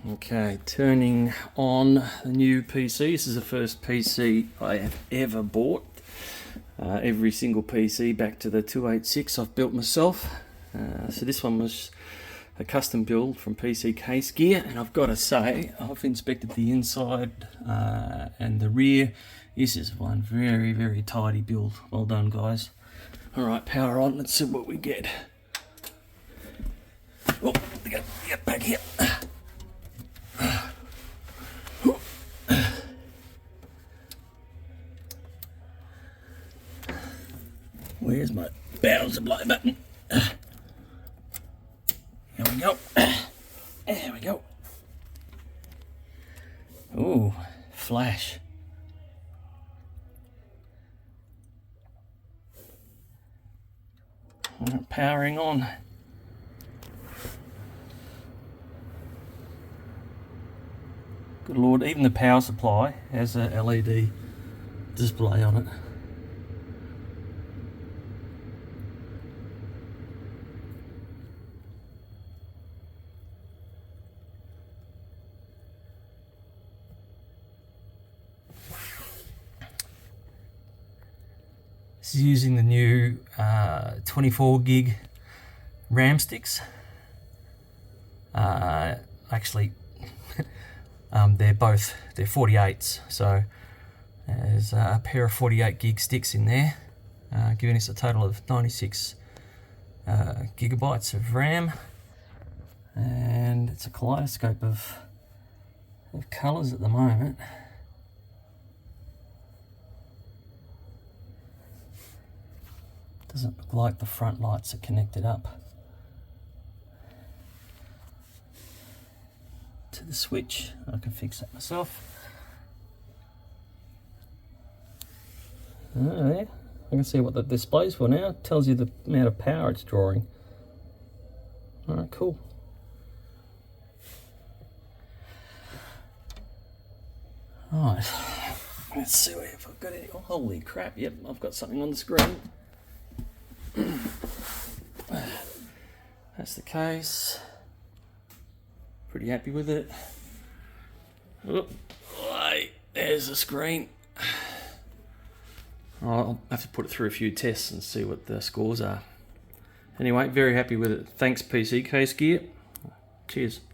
Okay, turning on the new PC. This is the first PC I have ever bought. Every single PC back to the 286 I've built myself. So this one was a custom build from PCCaseGear, and I've got to say, I've inspected the inside and the rear. This is one very, very tidy build. Well done, guys. Alright, power on. Let's see what we get. Oh, get back here. Where's my power supply button? There we go. There we go. Oh, flash. Powering on. Good Lord, even the power supply has a LED display on it. This is using the new 24 gig RAM sticks. Actually, they're 48s, so there's a pair of 48 gig sticks in there, giving us a total of 96 gigabytes of RAM, and it's a kaleidoscope of colours at the moment. Doesn't look like the front lights are connected up to the switch. I can fix that myself. There. I can see what the display's for now. It tells you the amount of power it's drawing. Alright, cool. Alright, let's see if I've got any. Oh, holy crap, yep, I've got something on the screen. That's the case. Pretty happy with it. Oh, there's the screen. I'll have to put it through a few tests and see what the scores are. Anyway, very happy with it. Thanks PCCaseGear. Cheers.